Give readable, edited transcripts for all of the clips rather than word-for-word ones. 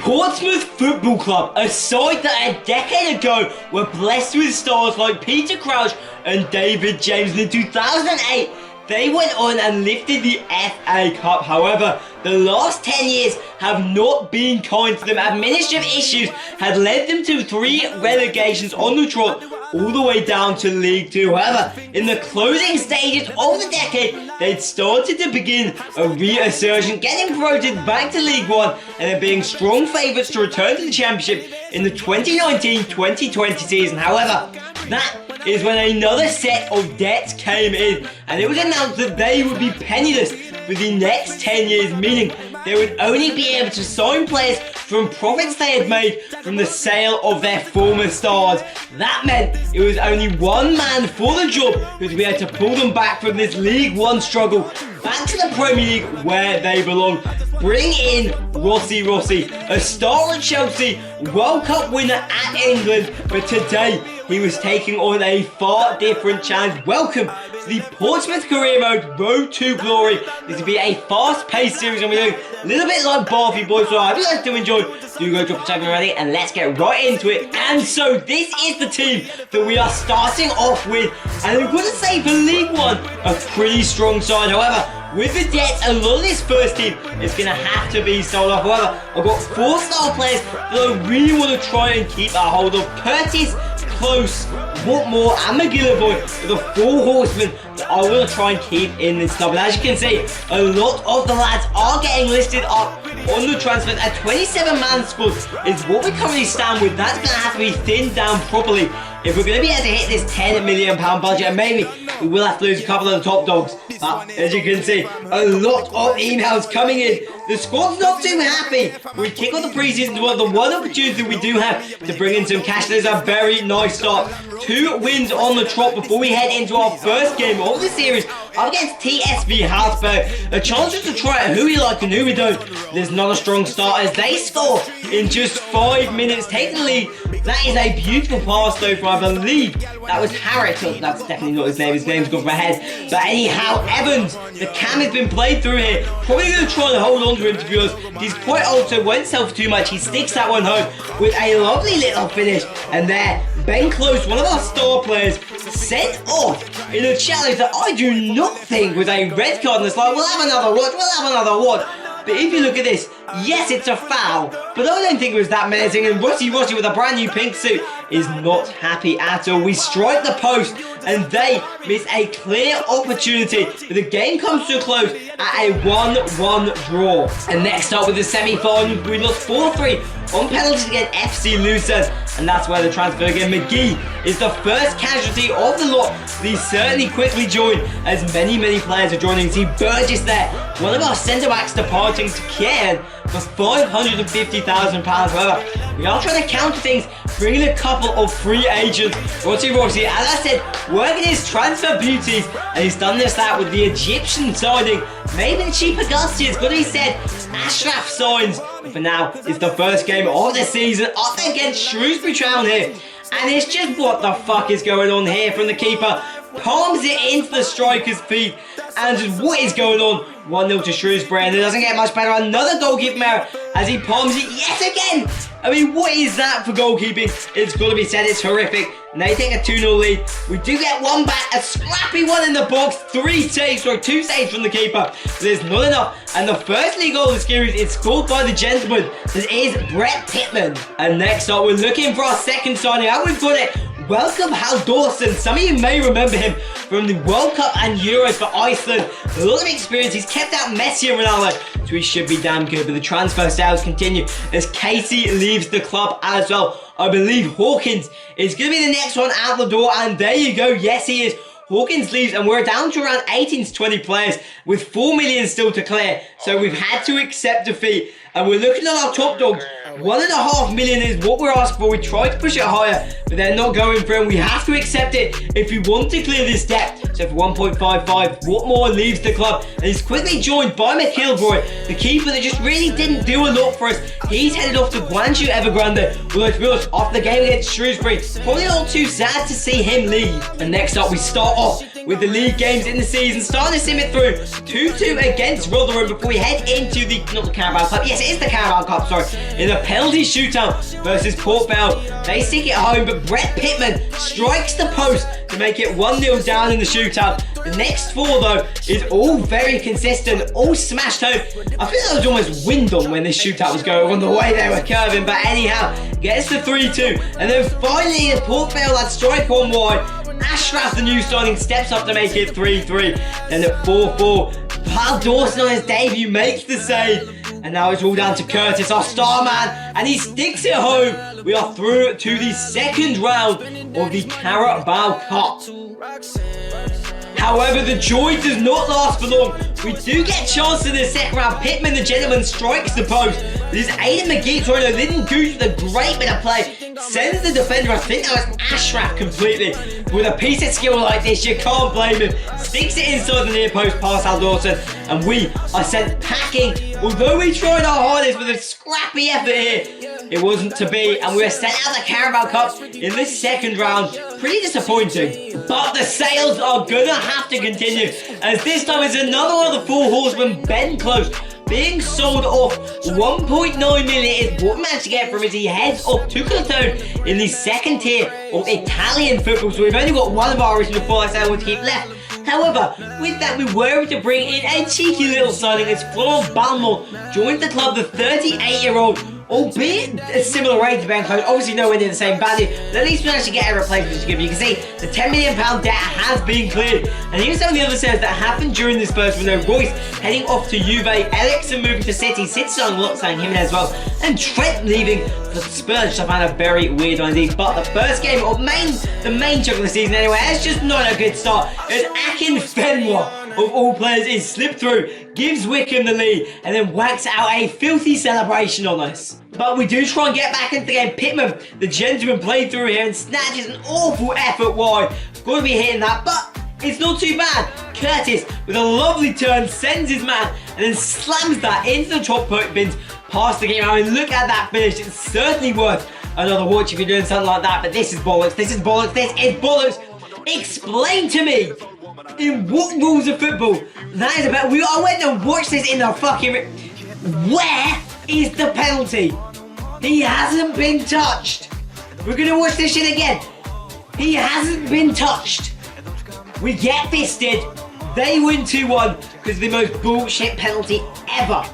Portsmouth Football Club, a side that a decade ago were blessed with stars like Peter Crouch and David James. In 2008, they went on and lifted the FA Cup. However, the last 10 years have not been kind to them. Administrative issues had led them to 3 relegations on the trot, all the way down to League 2. However, in the closing stages of the decade, they'd started to begin a resurgence, getting promoted back to League 1 and then being strong favourites to return to the Championship in the 2019-2020 season. However, that is when another set of debts came in, and it was announced that they would be penniless for the next 10 years, meaning they would only be able to sign players from profits they had made from the sale of their former stars. That meant it was only one man for the job who would be able to pull them back from this League 1 struggle back to the Premier League where they belong. Bring in Rossi, a star at Chelsea, World Cup winner at England, but today he was taking on a far different challenge. Welcome to the Portsmouth Career Mode Road to Glory. This will be a fast-paced series, and we're doing a little bit like Barfy Boys, so I hope you guys do enjoy. Do go drop a tag already, and let's get right into it. And so this is the team that we are starting off with, and I'm going to say for League 1, a pretty strong side. However, with the debts, a lot of this first team is going to have to be sold off. However, I've got 4 star players that I really want to try and keep a hold of. Curtis, Close, Watmore and McGillivray are the 4 horsemen that I want to try and keep in this club. And as you can see, a lot of the lads are getting listed up on the transfer. A 27-man squad is what we currently stand with. That's going to have to be thinned down properly if we're going to be able to hit this £10 million budget, and maybe we will have to lose a couple of the top dogs. But as you can see, a lot of emails coming in. The squad's not too happy. We kick off the preseason to the one opportunity we do have to bring in some cash. There's a very nice start. 2 wins on the trot before we head into our first game of the series up against TSV Halsberg. A chance just to try out who we like and who we don't. There's not a strong start as they score in just 5 minutes, take the lead. That is a beautiful pass though from, I believe, that was Harris. Oh, that's definitely not his name. His name's gone from my head. But anyhow, Evans, the cam has been played through here. Probably going to try and hold on to him, to be honest. He's quite old, so won't sell for too much. He sticks that one home with a lovely little finish. And there, Ben Close, one of our star players, sent off in a challenge that I do not think was a red card. And it's like, we'll have another watch. But if you look at this, yes, it's a foul, but I don't think it was that menacing. And Rossi with a brand new pink suit is not happy at all. We strike the post, and they miss a clear opportunity. But the game comes to a close at a 1-1 draw. And next up with the semi-final, we lost 4-3 on penalties against FC Lucerne. And that's where the transfer again. McGee is the first casualty of the lot. He certainly quickly joined, as many players are joining. See Burgess there, one of our centre-backs departing to Cairn for £550,000. However, we are trying to counter things, bringing a couple of free agents. Rossi, as I said, working his transfer beauties, and he's done this out with the Egyptian signing. Maybe the cheap Augustus, but he said Ashraf signs. But for now, it's the first game of the season up against Shrewsbury Town here. And it's just what the fuck is going on here from the keeper. Palms it into the striker's feet. And just what is going on? 1-0 to Shrewsbury, and it doesn't get much better. Another goalkeeping error as he palms it yet again. I mean, what is that for goalkeeping? It's got to be said, it's horrific. And they take a 2-0 lead. We do get one back, a scrappy one in the box. 2 saves from the keeper. But there's not enough. And the first league goal of the series is scored by the gentleman. This is Brett Pittman. And next up, we're looking for our second signing. And we've got it. Welcome Hal Dawson. Some of you may remember him from the World Cup and Euros for Iceland. A lot of experience. He's kept out Messi and Ronaldo, so he should be damn good. But the transfer sales continue as Casey leaves the club as well. I believe Hawkins is going to be the next one out the door, and there you go. Yes, he is. Hawkins leaves, and we're down to around 18 to 20 players with 4 million still to clear. So we've had to accept defeat, and we're looking at our top dogs. 1.5 million is what we're asking for. We tried to push it higher, but they're not going for it. We have to accept it if we want to clear this debt. So for 1.55, Watmore leaves the club, and he's quickly joined by McGillivray, the keeper that just really didn't do a lot for us. He's headed off to Guangzhou Evergrande. Although to be honest, after the game against Shrewsbury, probably not too sad to see him leave. And next up, we start off with the league games in the season starting to simmer through. 2-2 against Rotherham before we head into the, not the Carabao Cup, yes it is the Carabao Cup, sorry, in the penalty shootout versus Port Vale. They stick it home, but Brett Pittman strikes the post to make it 1-0 down in the shootout. The next four though is all very consistent, all smashed home. I think that was almost wind on when this shootout was going on, the way they were curving, but anyhow, gets the 3-2, and then finally as Port Vale had strike on wide, Ashraf, the new signing, steps up to make it 3-3. Then at 4-4, Pal Dawson on his debut makes the save. And now it's all down to Curtis, our star man, and he sticks it home. We are through to the second round of the Carabao Cup. However, the joy does not last for long. We do get a chance in the second round. Pittman, the gentleman, strikes the post. This is Aidan McGee throwing a little goose with a great bit of play. Sends the defender, I think that was Ashraf completely. With a piece of skill like this, you can't blame him. Sticks it inside the near post past Al Dawson, and we are sent packing. Although we tried our hardest with a scrappy effort here, it wasn't to be, and we were sent out the Carabao Cup in the second round. Pretty disappointing, but the sales are gonna have to continue, as this time it's another one of the four horsemen, Ben Close, being sold off. 1.9 million is what we managed to get from as he heads up to Cotone in the second tier of Italian football. So we've only got one of our original four I want to keep left. However, with that we were able to bring in a cheeky little signing as Florent Balmont joined the club, the 38-year-old. Albeit a similar rate to Ben Close, obviously nowhere near the same value, but at least we managed to get a replacement to give you. You can see the £10 million debt has been cleared. And here's some of the other sales that happened during this burst window. Royce heading off to Juve, Ericsson moving to City signing a lot, signing him as well, and Trent leaving for Spurs, which I found a very weird one indeed. But the first game of the main chunk of the season anyway, it's just not a good start. As Akin Fenwa, of all players, is slipped through, gives Wickham the lead, and then whacks out a filthy celebration on us. But we do try and get back into the game. Pittman, the gentleman, played through here and snatches an awful effort wide. Got to be hitting that, but it's not too bad. Curtis, with a lovely turn, sends his man and then slams that into the top bins past the game. I mean, look at that finish. It's certainly worth another watch if you're doing something like that, but this is bollocks. This is bollocks. This is bollocks. Explain to me in what rules of football that is about. I went and watched this in the fucking... Where is the penalty? He hasn't been touched. We're going to watch this shit again. He hasn't been touched. We get fisted. They win 2-1 because of the most bullshit penalty ever.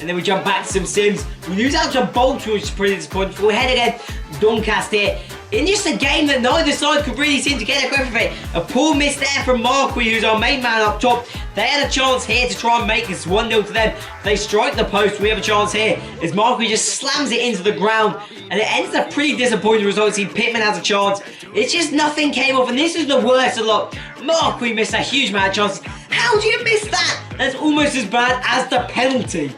And then we jump back to some sims. We lose out to Bolton, which is pretty disappointing. We head again Doncaster here. In just a game that neither side could really seem to get a grip of it. A poor miss there from Marquis, who's our main man up top. They had a chance here to try and make this 1-0 to them. They strike the post. We have a chance here as Marquis just slams it into the ground. And it ends a pretty disappointing result. See, Pittman has a chance. It's just nothing came off. And this is the worst of lot. Marquis missed a huge amount of chances. How do you miss that? That's almost as bad as the penalty.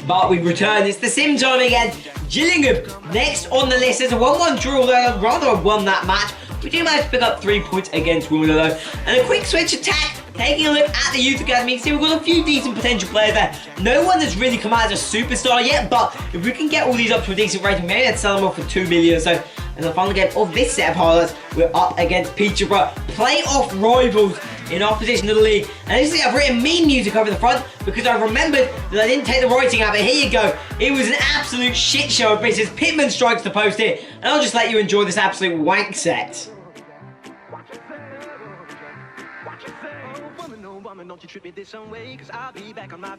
But we return. It's the sim time again. Gillingham next on the list. There's a 1-1 draw there. I'd rather have won that match. We do manage to pick up 3 points against Wimbledon though. And a quick switch attack. Taking a look at the youth academy, you can see we've got a few decent potential players there. No one has really come out as a superstar yet, but if we can get all these up to a decent rating, maybe I'd sell them off for 2 million or so. And the final game of this set of highlights, we're up against Peterborough, playoff rivals in our position in the league. And as you see, I've written meme music over the front because I remembered that I didn't take the writing out, but here you go. It was an absolute shit show of business. Pittman strikes the post here, and I'll just let you enjoy this absolute wank set.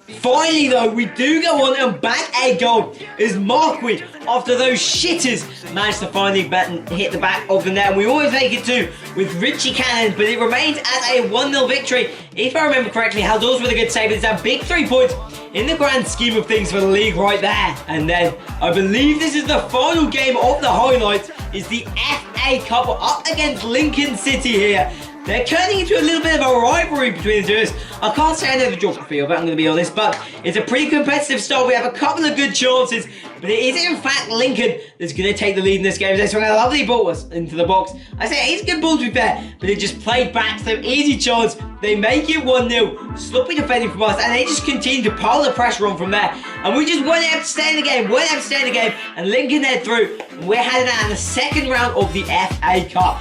Finally though, we do go on and back a goal as Marquis, after those shitters, managed to finally hit the back of the net. And we always make it too with Richie Cannon, but it remains as a 1-0 victory. If I remember correctly, Haldor's with a good save. It's a big 3 points in the grand scheme of things for the league right there. And then I believe this is the final game of the highlights. Is the FA Cup. We're up against Lincoln City here. They're turning into a little bit of a rivalry between the two. I can't say I know the geography of it, I'm going to be honest, but it's a pretty competitive start. We have a couple of good chances, but it is in fact Lincoln that's going to take the lead in this game. They swung a lovely ball into the box. I say it's a good ball to be fair, but it just played back to them. Easy chance. They make it 1-0. Sloppy defending from us, and they just continue to pile the pressure on from there. And we just weren't able to stay in the game, and Lincoln head through. We're heading out in the second round of the FA Cup.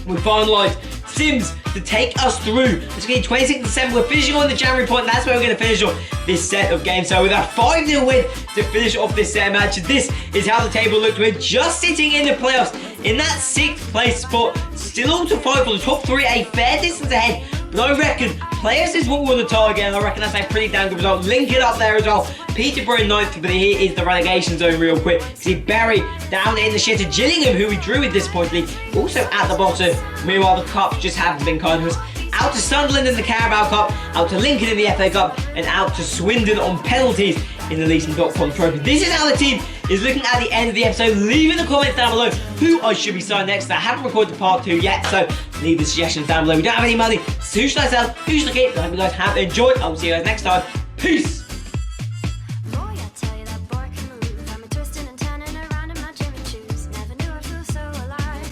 We finalised Sims to take us through. It's going to be 26th December. We're finishing on the January point. That's where we're going to finish off this set of games. So with a 5-0 win to finish off this set of matches, this is how the table looked. We're just sitting in the playoffs in that 6th place spot. Still all to fight for the top 3, a fair distance ahead. But I reckon players is what we want to target, and I reckon that's a pretty damn good result. Link it up there as well. Peterborough in 9th, but here is the relegation zone real quick. See Barry down in the shit of Gillingham, who we drew with this point league, also at the bottom. Meanwhile, the cups just haven't been kind to us. Out to Sunderland in the Carabao Cup, out to Lincoln in the FA Cup, and out to Swindon on penalties in the Leeson.com Trophy. This is how the team is looking at the end of the episode. Leave in the comments down below who I should be signed next. I haven't recorded part 2 yet, so leave the suggestions down below. We don't have any money, so who should I sell? Who should I keep? I hope you guys have enjoyed. I will see you guys next time. Peace!